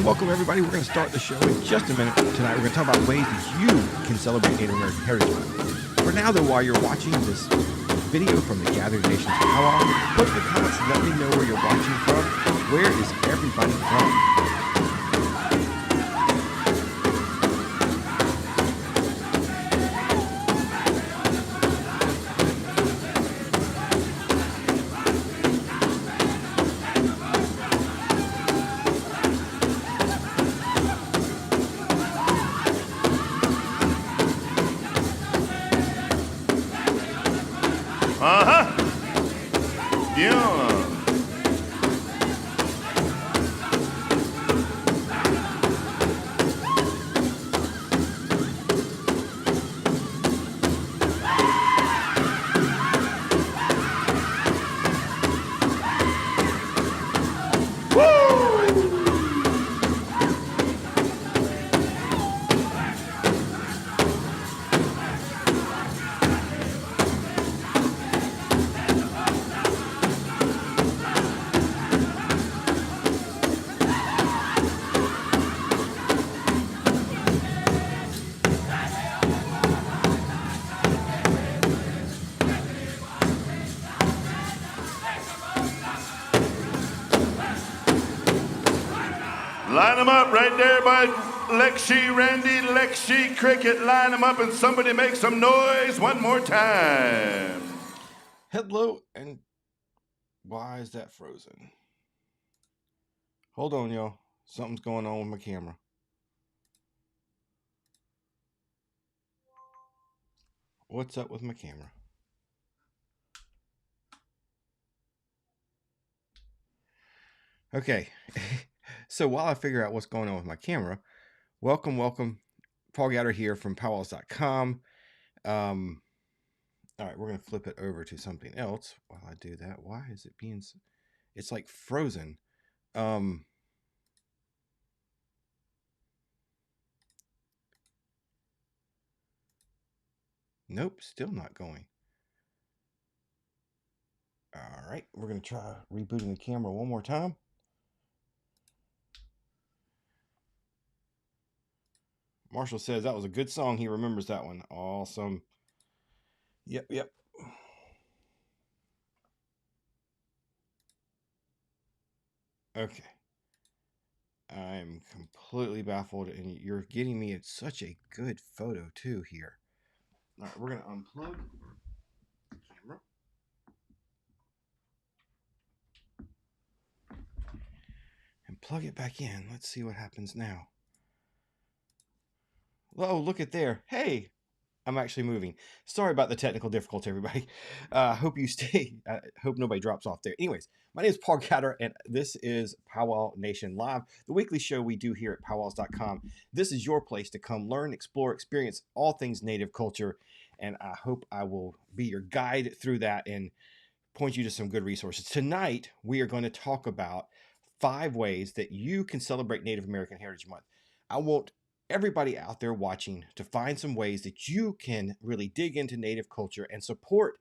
Welcome, everybody. We're going to start the show in just a minute. Tonight, we're going to talk about ways that you can celebrate Native American Heritage Month. For now, though, while you're watching this video from the Gathered Nations Powwow, put in the comments and let me know where you're watching from. Where is everybody from? Line them up right there by Lexi, Randy, Lexi, Cricket. Line them up and somebody make some noise one more time. Hello, and why is that frozen? Hold on, y'all. Something's going on with my camera. What's up with my camera? Okay. So while I figure out what's going on with my camera, welcome. Paul Gatter here from PowWows.com. All right, we're going to flip it over to something else while I do that. Why is it being... It's like frozen. Nope, still not going. All right, we're going to try rebooting the camera one more time. Marshall says that was a good song. He remembers that one. Awesome. Yep. Okay. I'm completely baffled, and you're getting me such a good photo too here. All right, we're going to unplug the camera. And plug it back in. Let's see what happens now. Oh, look at there. Hey, I'm actually moving. Sorry about the technical difficulty, everybody. Hope you stay. Hope nobody drops off there. Anyways, my name is Paul Gatter, and this is Powwow Nation Live, the weekly show we do here at PowWows.com. This is your place to come learn, explore, experience all things Native culture, and I hope I will be your guide through that and point you to some good resources. Tonight, we are going to talk about 5 ways that you can celebrate Native American Heritage Month. I want everybody out there watching to find some ways that you can really dig into Native culture and support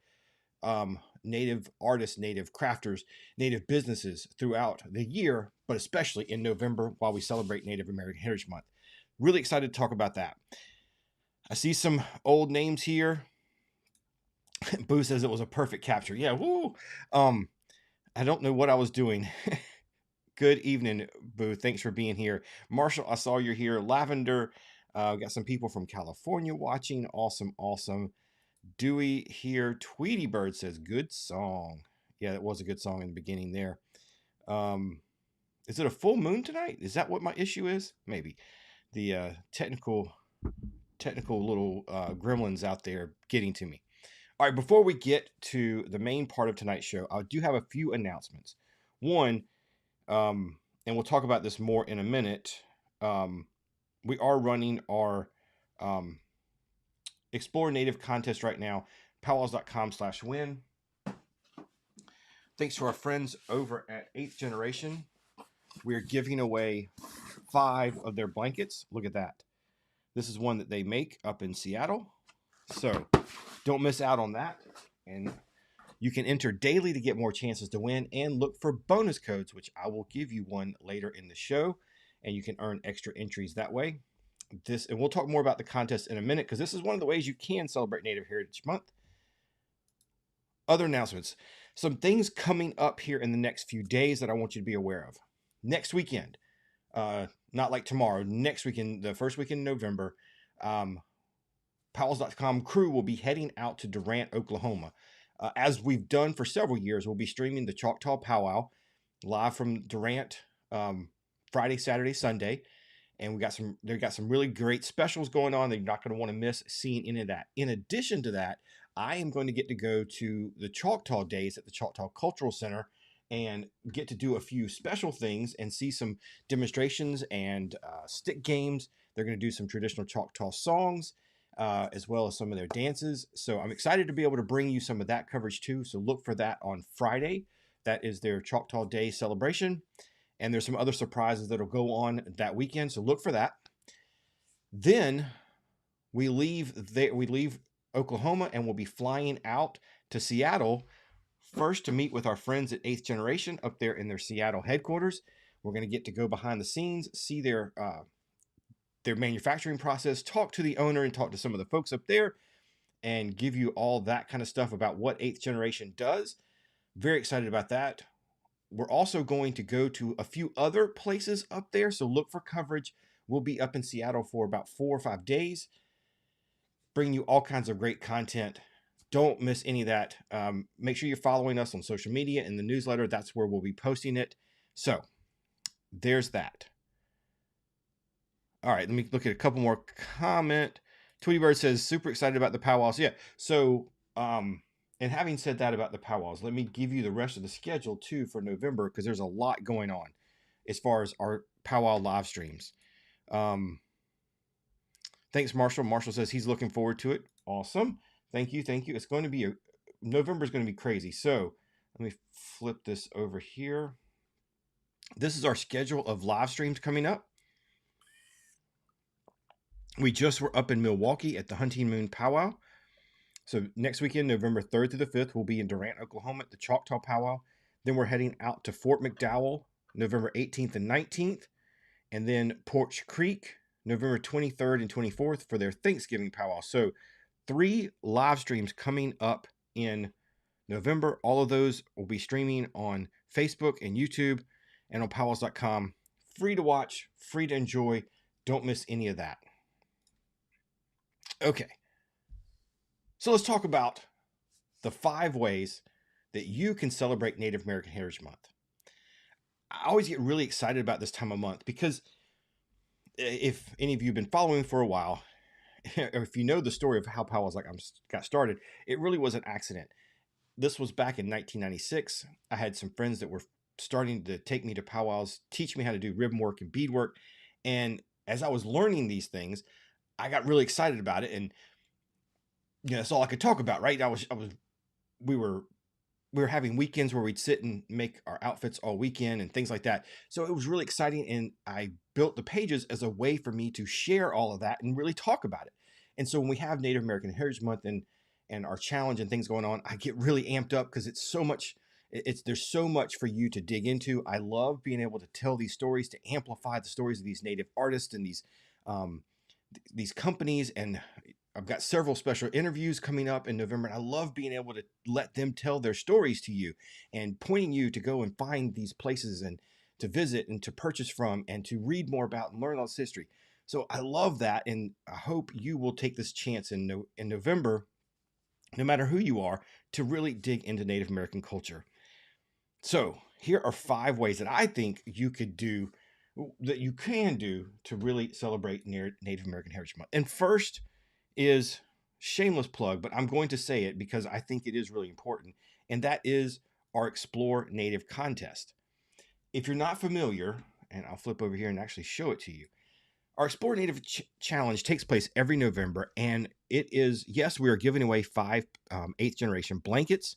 Native artists, Native crafters, Native businesses throughout the year, but especially in November while we celebrate Native American Heritage Month. Really excited to talk about that. I see some old names here. Boo says it was a perfect capture. Yeah, woo. I don't know what I was doing. Good evening, Boo. Thanks for being here. Marshall, I saw you're here. Lavender, got some people from California watching. Awesome, awesome. Dewey here. Tweety Bird says, good song. Yeah, that was a good song in the beginning there. Is it a full moon tonight? Is that what my issue is? Maybe. The technical little gremlins out there getting to me. All right, before we get to the main part of tonight's show, I do have a few announcements. One, and we'll talk about this more in a minute. We are running our Explore Native contest right now, PowWows.com/win. Thanks to our friends over at 8th Generation. We're giving away 5 of their blankets. Look at that. This is one that they make up in Seattle. So don't miss out on that. And you can enter daily to get more chances to win and look for bonus codes, which I will give you one later in the show. And you can earn extra entries that way. And we'll talk more about the contest in a minute because this is one of the ways you can celebrate Native Heritage Month. Other announcements. Some things coming up here in the next few days that I want you to be aware of. Next weekend, not like tomorrow, next weekend, the first weekend in November, PowWows.com crew will be heading out to Durant, Oklahoma. As we've done for several years, we'll be streaming the Choctaw Powwow live from Durant Friday, Saturday, Sunday. And they've got some really great specials going on that you're not going to want to miss seeing any of that. In addition to that, I am going to get to go to the Choctaw Days at the Choctaw Cultural Center and get to do a few special things and see some demonstrations and stick games. They're going to do some traditional Choctaw songs as well as some of their dances. So I'm excited to be able to bring you some of that coverage too. So look for that on Friday. That is their Choctaw Day celebration. And there's some other surprises that'll go on that weekend. So look for that. Then we leave Oklahoma and we'll be flying out to Seattle first to meet with our friends at 8th Generation up there in their Seattle headquarters. We're going to get to go behind the scenes, see their manufacturing process, talk to the owner and talk to some of the folks up there and give you all that kind of stuff about what 8th Generation does. Very excited about that. We're also going to go to a few other places up there, so look for coverage. We'll be up in Seattle for about 4 or 5 days, bringing you all kinds of great content. Don't miss any of that. Make sure you're following us on social media and the newsletter. That's where we'll be posting it. So there's that. All right, let me look at a couple more comment. Tweety Bird says, super excited about the powwows. Yeah, so and having said that about the powwows, let me give you the rest of the schedule too for November because there's a lot going on as far as our powwow live streams. Thanks, Marshall. Marshall says he's looking forward to it. Awesome. Thank you. Thank you. It's going to be November is going to be crazy. So let me flip this over here. This is our schedule of live streams coming up. We just were up in Milwaukee at the Hunting Moon Powwow. So next weekend, November 3rd through the 5th, we'll be in Durant, Oklahoma at the Choctaw Powwow. Then we're heading out to Fort McDowell, November 18th and 19th. And then Porch Creek, November 23rd and 24th for their Thanksgiving Powwow. So 3 live streams coming up in November. All of those will be streaming on Facebook and YouTube and on PowWows.com. Free to watch, free to enjoy. Don't miss any of that. Okay. So let's talk about the 5 ways that you can celebrate Native American Heritage Month. I always get really excited about this time of month because if any of you have been following for a while, or if you know the story of how PowWows got started, it really was an accident. This was back in 1996. I had some friends that were starting to take me to PowWows, teach me how to do ribbon work and beadwork. And as I was learning these things, I got really excited about it. And that's all I could talk about, right? We were having weekends where we'd sit and make our outfits all weekend and things like that. So it was really exciting. And I built the pages as a way for me to share all of that and really talk about it. And so when we have Native American Heritage Month and and our challenge and things going on, I get really amped up because it's so much. There's so much for you to dig into. I love being able to tell these stories, to amplify the stories of these native artists and these companies. And I've got several special interviews coming up in November, and I love being able to let them tell their stories to you and pointing you to go and find these places and to visit and to purchase from and to read more about and learn all this history. So I love that, and I hope you will take this chance in November, no matter who you are, to really dig into Native American culture. So here are 5 ways that I think you could do, that you can do to really celebrate Native American Heritage Month. And first is shameless plug, but I'm going to say it because I think it is really important, and that is our Explore Native contest. If you're not familiar, and I'll flip over here and actually show it to you, our Explore Native Challenge takes place every November, and it is, yes, we are giving away 5 8th generation blankets.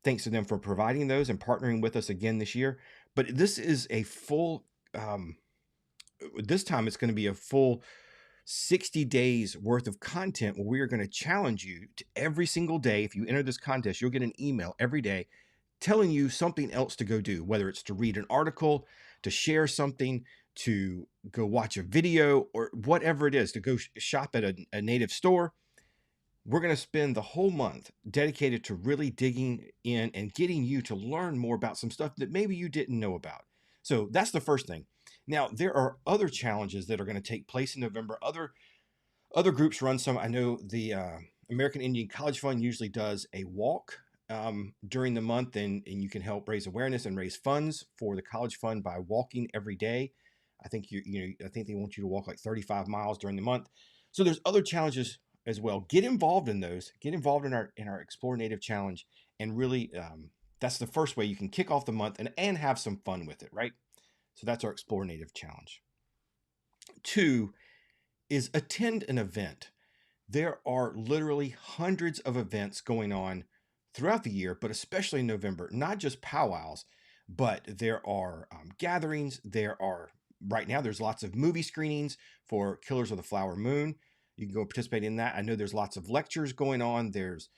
Thanks to them for providing those and partnering with us again this year. But this is a full, this time it's going to be a full 60 days worth of content where we are going to challenge you to every single day. If you enter this contest, you'll get an email every day telling you something else to go do, whether it's to read an article, to share something, to go watch a video, or whatever it is, to go shop at a native store. We're going to spend the whole month dedicated to really digging in and getting you to learn more about some stuff that maybe you didn't know about. So that's the first thing. Now, there are other challenges that are going to take place in November. Other groups run some. I know the American Indian College Fund usually does a walk during the month, and you can help raise awareness and raise funds for the college fund by walking every day. I think I think they want you to walk like 35 miles during the month. So there's other challenges as well. Get involved in those. Get involved in our Explore Native Challenge, and really, that's the first way you can kick off the month and have some fun with it, right? So that's our Explore Native Challenge. 2 is attend an event. There are literally hundreds of events going on throughout the year, but especially in November. Not just powwows, but there are gatherings. Right now, there's lots of movie screenings for Killers of the Flower Moon. You can go participate in that. I know there's lots of lectures going on. There's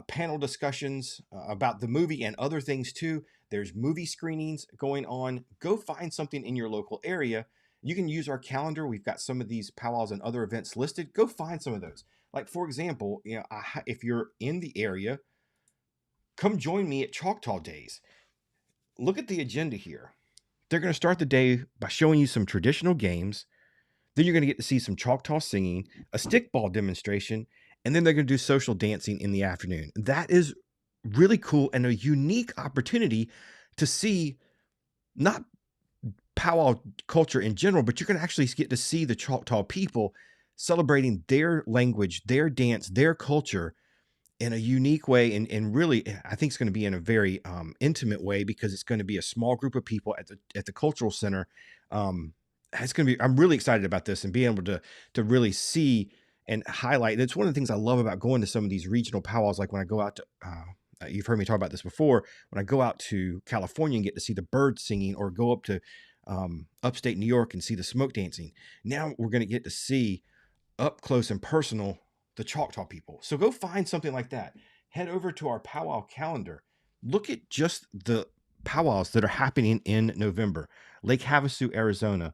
panel discussions about the movie and other things too. There's movie screenings going on. Go find something in your local area. You can use our calendar. We've got some of these powwows and other events listed. Go find some of those. Like, for example, if you're in the area, come join me at Choctaw Days. Look at the agenda here. They're going to start the day by showing you some traditional games. Then you're going to get to see some Choctaw singing, a stickball demonstration, and then they're going to do social dancing in the afternoon. That is really cool and a unique opportunity to see not powwow culture in general, but you're going to actually get to see the Choctaw people celebrating their language, their dance, their culture in a unique way. And really, I think it's going to be in a very intimate way, because it's going to be a small group of people at the cultural center. It's going to be, I'm really excited about this and being able to really see and highlight. And it's one of the things I love about going to some of these regional powwows. Like when I go out to, you've heard me talk about this before, when I go out to California and get to see the birds singing, or go up to upstate New York and see the smoke dancing. Now we're going to get to see up close and personal the Choctaw people. So go find something like that. Head over to our Powow Calendar. Look at just the powwows that are happening in November. Lake Havasu, Arizona.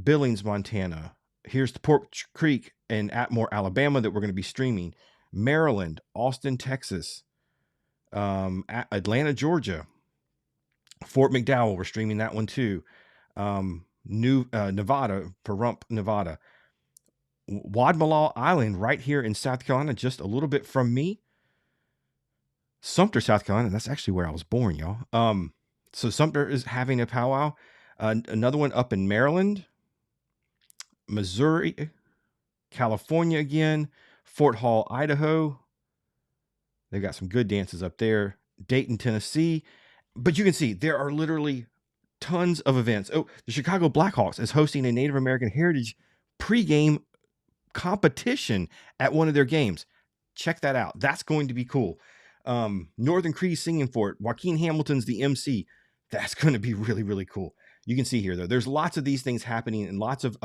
Billings, Montana. Here's the Pork Creek in Atmore, Alabama, that we're going to be streaming. Maryland, Austin, Texas. Atlanta, Georgia. Fort McDowell, we're streaming that one too. Nevada, Pahrump, Nevada. Wadmalaw Island, right here in South Carolina, just a little bit from me. Sumter, South Carolina, that's actually where I was born, y'all. So Sumter is having a powwow. Another one up in Maryland, Missouri, California again, Fort Hall, Idaho. They've got some good dances up there. Dayton, Tennessee. But you can see there are literally tons of events. Oh, the Chicago Blackhawks is hosting a Native American Heritage pregame competition at one of their games. Check that out. That's going to be cool. Northern Cree singing for it. Joaquin Hamilton's the MC. That's going to be really, really cool. You can see here, though, there's lots of these things happening, and lots of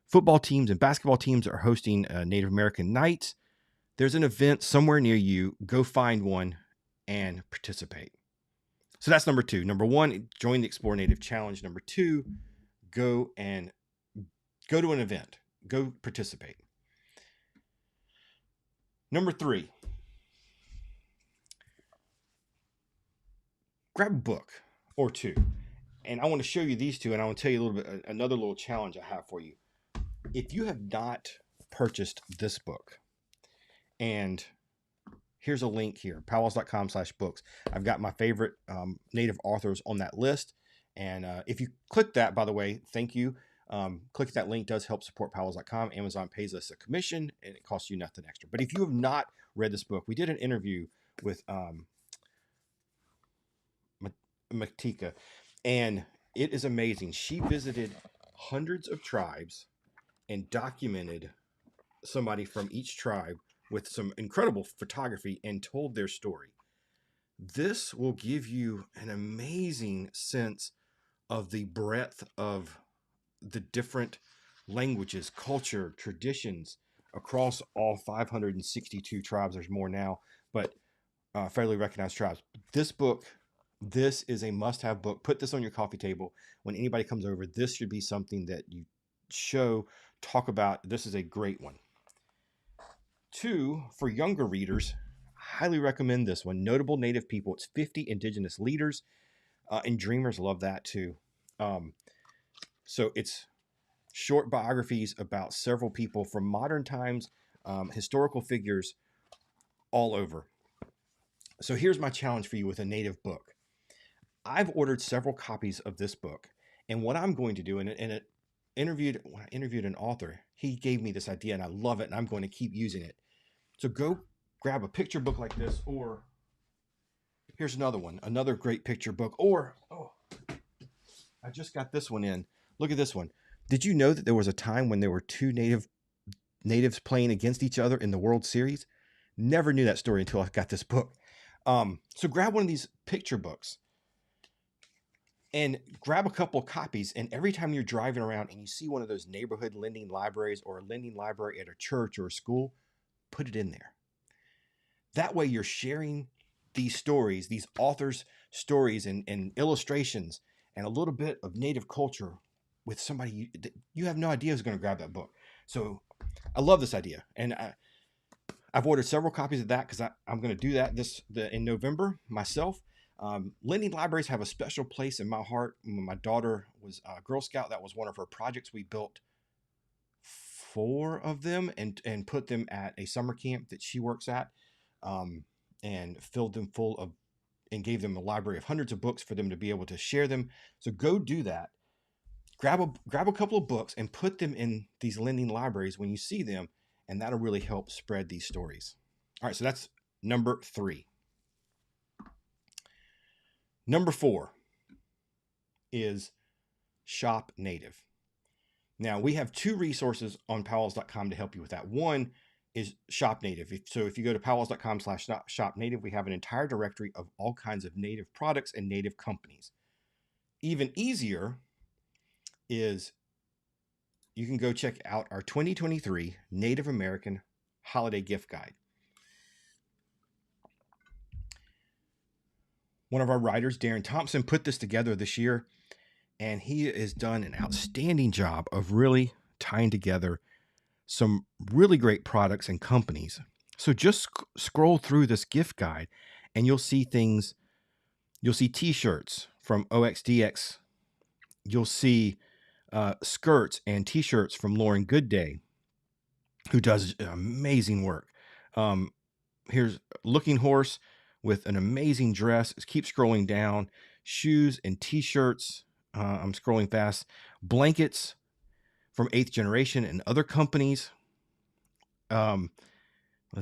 football teams and basketball teams are hosting Native American nights. There's an event somewhere near you. Go find one and participate. So that's number 2. Number 1, join the Explore Native Challenge. Number 2, go to an event. Go participate. Number 3, grab a book or 2. And I want to show you these 2, and I want to tell you a little bit, another little challenge I have for you. If you have not purchased this book, and here's a link here, PowWows.com/books. I've got my favorite Native authors on that list. And if you click that, by the way, thank you. Click that link does help support PowWows.com. Amazon pays us a commission, and it costs you nothing extra. But if you have not read this book, we did an interview with Matika, and it is amazing. She visited hundreds of tribes and documented somebody from each tribe with some incredible photography and told their story. This will give you an amazing sense of the breadth of the different languages, culture, traditions across all 562 tribes. There's more now, but federally recognized tribes. This is a must-have book. Put this on your coffee table. When anybody comes over, this should be something that you talk about. This is a great one. 2, for younger readers, highly recommend this one. Notable Native People. It's 50 Indigenous leaders, and dreamers love that too. So it's short biographies about several people from modern times, historical figures all over. So here's my challenge for you with a Native book. I've ordered several copies of this book, and what I'm going to do, when I interviewed an author, he gave me this idea, and I love it, and I'm going to keep using it. So go grab a picture book like this, or here's another one, another great picture book, or, I just got this one in. Look at this one. Did you know that there was a time when there were 2 natives playing against each other in the World Series? Never knew that story until I got this book. So grab one of these picture books and grab a couple of copies. And every time you're driving around and you see one of those neighborhood lending libraries or a lending library at a church or a school, put it in there. That way you're sharing these stories, these authors' stories and illustrations and a little bit of Native culture with somebody you have no idea who's going to grab that book. So I love this idea. And I've ordered several copies of that because I'm going to do that in November myself. Lending libraries have a special place in my heart. My daughter was a Girl Scout. That was one of her projects. We built 4 of them and put them at a summer camp that she works at, and filled them full of, and gave them a library of hundreds of books for them to be able to share them. So go do that. Grab a couple of books and put them in these lending libraries when you see them, and that'll really help spread these stories. All right, so that's number 3. Number 4 is Shop Native. Now, we have 2 resources on PowWows.com to help you with that. One is Shop Native. So if you go to PowWows.com/Shop Native, we have an entire directory of all kinds of Native products and Native companies. Even easier is you can go check out our 2023 Native American Holiday Gift Guide. One of our writers, Darren Thompson, put this together this year, and he has done an outstanding job of really tying together some really great products and companies. So just scroll through this gift guide and you'll see things. You'll see t-shirts from OXDX. You'll see skirts and t-shirts from Lauren Goodday, who does amazing work. Here's Looking Horse with an amazing dress. Keep scrolling down. Shoes and t-shirts. I'm scrolling fast. Blankets from 8th Generation and other companies. Let's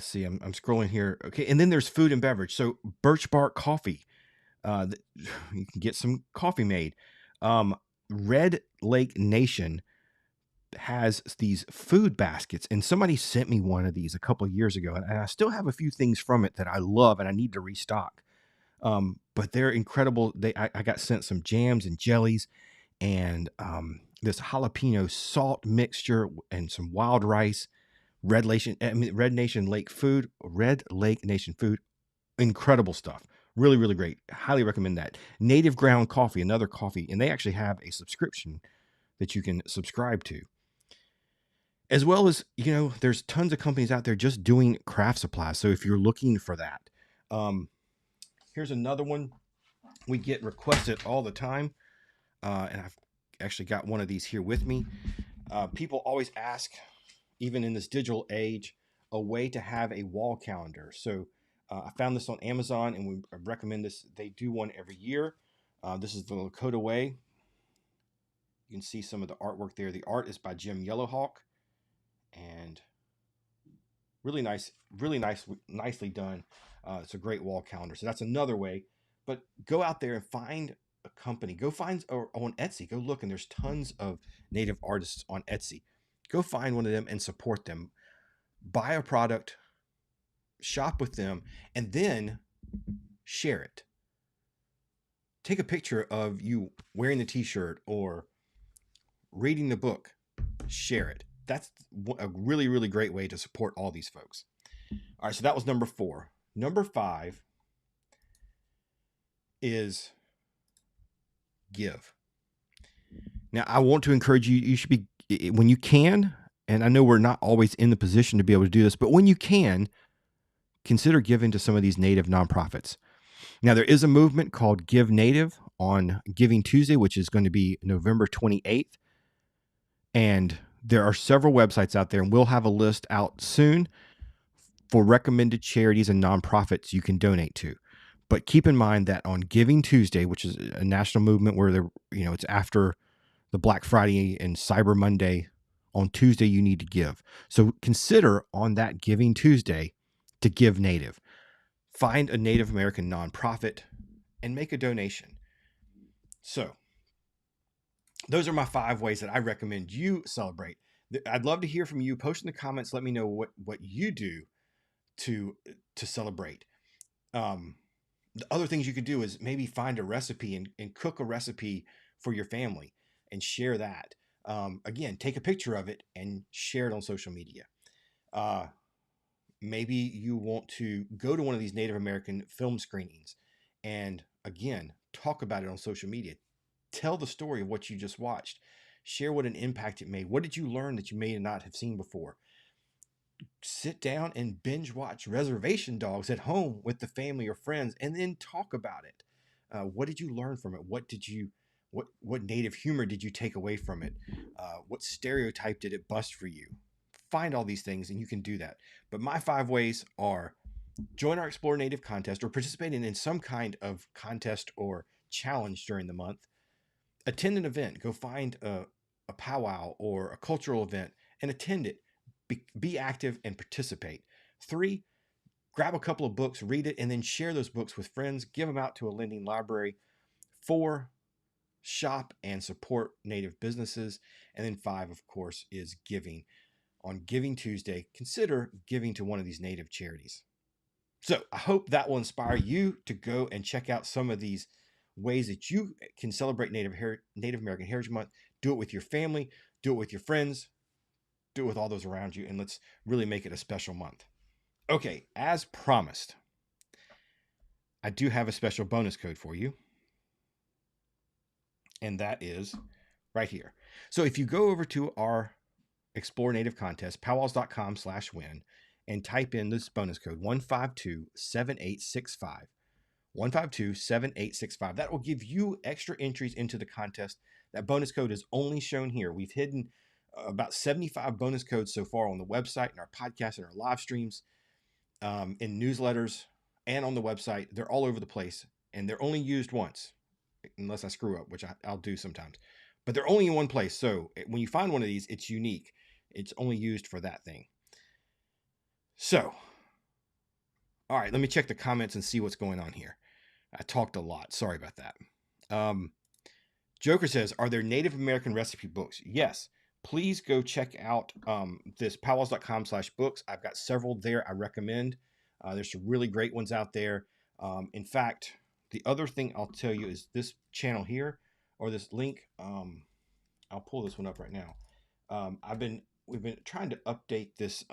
see. I'm scrolling here. Okay, and then there's food and beverage. So Birch Bark Coffee. You can get some coffee made. Red Lake Nation has these food baskets, and somebody sent me one of these a couple of years ago, and I still have a few things from it that I love and I need to restock. But they're incredible. I got sent some jams and jellies and this jalapeno salt mixture and some wild rice Red Nation Lake food, Red Lake Nation food, incredible stuff. Really, really great. Highly recommend that. Native Ground Coffee, another coffee, and they actually have a subscription that you can subscribe to. As well as, there's tons of companies out there just doing craft supplies. So if you're looking for that, here's another one we get requested all the time. And I've actually got one of these here with me. People always ask, even in this digital age, a way to have a wall calendar. So I found this on Amazon, and we recommend this. They do one every year. This is the Lakota way. You can see some of the artwork there. The art is by Jim Yellowhawk, and really nicely done. It's a great wall calendar. So that's another way. But go out there and find a company. Go find, or on Etsy, go look, and there's tons of native artists on Etsy. Go find one of them and support them. Buy a product, shop with them, and then share it. Take a picture of you wearing the t-shirt or reading the book. Share it. That's a really, really great way to support all these folks. All right, so that was number 4. Number 5 is give. Now, I want to encourage you, you should be, when you can, and I know we're not always in the position to be able to do this, but when you can, consider giving to some of these native nonprofits. Now, there is a movement called Give Native on Giving Tuesday, which is going to be November 28th. And there are several websites out there, and we'll have a list out soon for recommended charities and nonprofits you can donate to. But keep in mind that on Giving Tuesday, which is a national movement where it's after the Black Friday and Cyber Monday, on Tuesday you need to give. So consider on that Giving Tuesday to give Native. Find a Native American nonprofit and make a donation. So those are my 5 ways that I recommend you celebrate. I'd love to hear from you. Post in the comments. Let me know what you do to celebrate. The other things you could do is maybe find a recipe and cook a recipe for your family and share that. Again, take a picture of it and share it on social media. Maybe you want to go to one of these Native American film screenings and, again, talk about it on social media. Tell the story of what you just watched. Share what an impact it made. What did you learn that you may not have seen before? Sit down and binge watch Reservation Dogs at home with the family or friends, and then talk about it. What did you learn from it? What native humor did you take away from it? What stereotype did it bust for you? Find all these things, and you can do that. But my 5 ways are: join our Explore Native contest or participate in some kind of contest or challenge during the month. Attend an event. Go find a powwow or a cultural event and attend it. Be active and participate. 3, grab a couple of books, read it, and then share those books with friends. Give them out to a lending library. 4, shop and support Native businesses. And then 5, of course, is giving. On Giving Tuesday, consider giving to one of these Native charities. So I hope that will inspire you to go and check out some of these ways that you can celebrate Native American Heritage Month. Do it with your family, do it with your friends, do it with all those around you, and let's really make it a special month. Okay, as promised, I do have a special bonus code for you, and that is right here. So if you go over to our Explore Native contest, PowWows.com/win, and type in this bonus code 1527865. 1527865. That will give you extra entries into the contest. That bonus code is only shown here. We've hidden about 75 bonus codes so far on the website, and our podcast, and our live streams, in newsletters, and on the website. They're all over the place, and they're only used once, unless I screw up, which I'll do sometimes. But they're only in one place. So when you find one of these, it's unique. It's only used for that thing. So, all right, let me check the comments and see what's going on here. I talked a lot. Sorry about that. Joker says, are there Native American recipe books? Yes. Please go check out this PowWows.com/books. I've got several there I recommend. There's some really great ones out there. In fact, the other thing I'll tell you is this channel here, or this link. I'll pull this one up right now. we've been trying to update this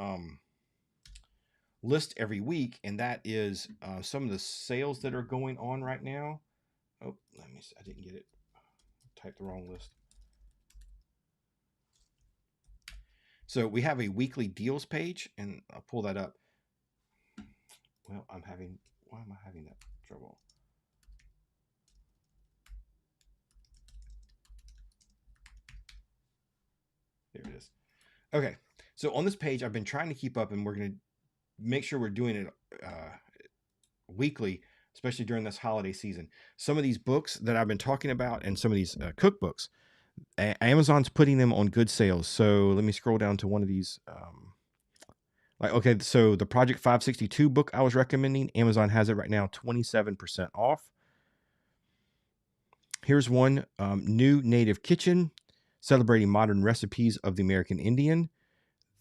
list every week, and that is some of the sales that are going on right now. Oh, let me see. I didn't get it. Typed the wrong list. So we have a weekly deals page, and I'll pull that up. Well, why am I having that trouble? There it is. Okay. So on this page, I've been trying to keep up, and we're going to make sure we're doing it weekly, especially during this holiday season. Some of these books that I've been talking about and some of these cookbooks, Amazon's putting them on good sales. So let me scroll down to one of these. Okay, so the Project 562 book I was recommending, Amazon has it right now 27% off. Here's one, New Native Kitchen, celebrating modern recipes of the American Indian.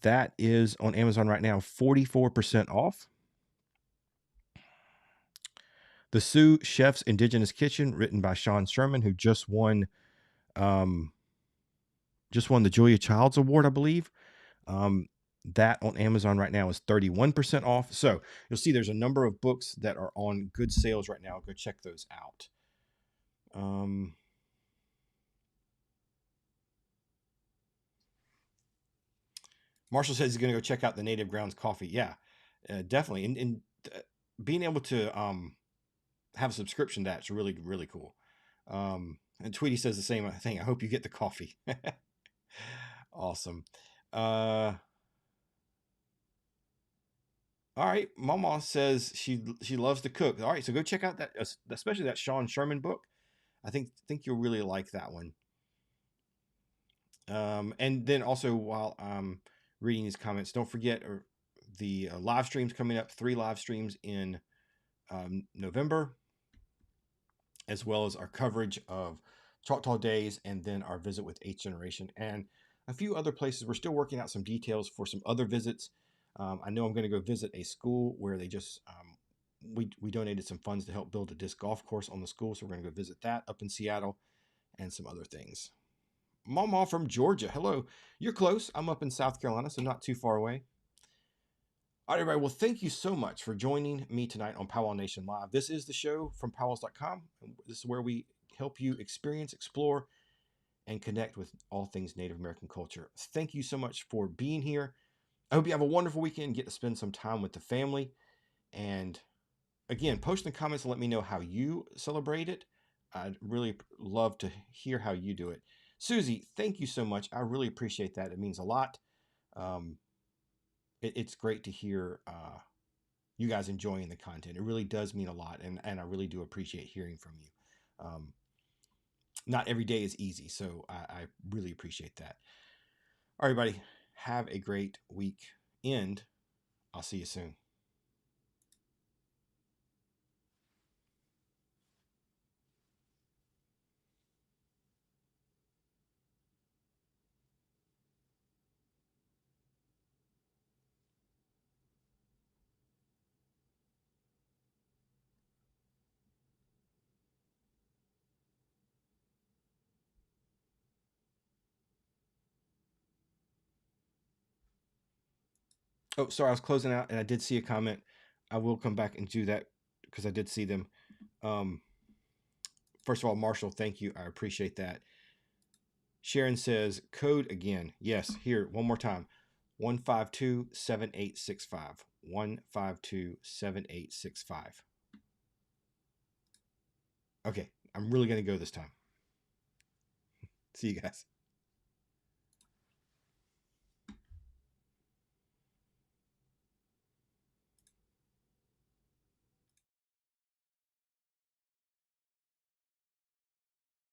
That is on Amazon right now 44% off. The Sioux Chef's Indigenous Kitchen, written by Sean Sherman, who just won the Julia Childs Award, I believe. That on Amazon right now is 31% off. So you'll see there's a number of books that are on good sales right now. Go check those out. Marshall says he's going to go check out the Native Grounds coffee. Yeah, definitely. And being able to have a subscription to that's really, really cool. And Tweety says the same thing. I hope you get the coffee. Awesome. All right, Mama says she loves to cook. All right, so go check out that, especially that Sean Sherman book. I think you'll really like that one. And then also while I'm reading these comments, don't forget the live streams coming up. 3 live streams in November, as well as our coverage of Choctaw Days, and then our visit with 8th Generation, and a few other places. We're still working out some details for some other visits. I know I'm going to go visit a school where they just we donated some funds to help build a disc golf course on the school, so we're going to go visit that up in Seattle, and some other things. Mama from Georgia, hello. You're close. I'm up in South Carolina, so not too far away. All right, everybody. Well, thank you so much for joining me tonight on Powwow Nation Live. This is the show from PowWows.com. This is where we help you experience, explore, and connect with all things Native American culture. Thank you so much for being here. I hope you have a wonderful weekend, get to spend some time with the family. And again, post in the comments and let me know how you celebrate it. I'd really love to hear how you do it. Susie, thank you so much. I really appreciate that. It means a lot. It's great to hear you guys enjoying the content. It really does mean a lot, and I really do appreciate hearing from you. Not every day is easy, so I really appreciate that. All right, everybody, have a great weekend. I'll see you soon. Oh, sorry, I was closing out, and I did see a comment. I will come back and do that because I did see them. First of all, Marshall, thank you. I appreciate that. Sharon says, code again. Yes, here, one more time. 152-7865. 152-7865. Okay, I'm really going to go this time. See you guys.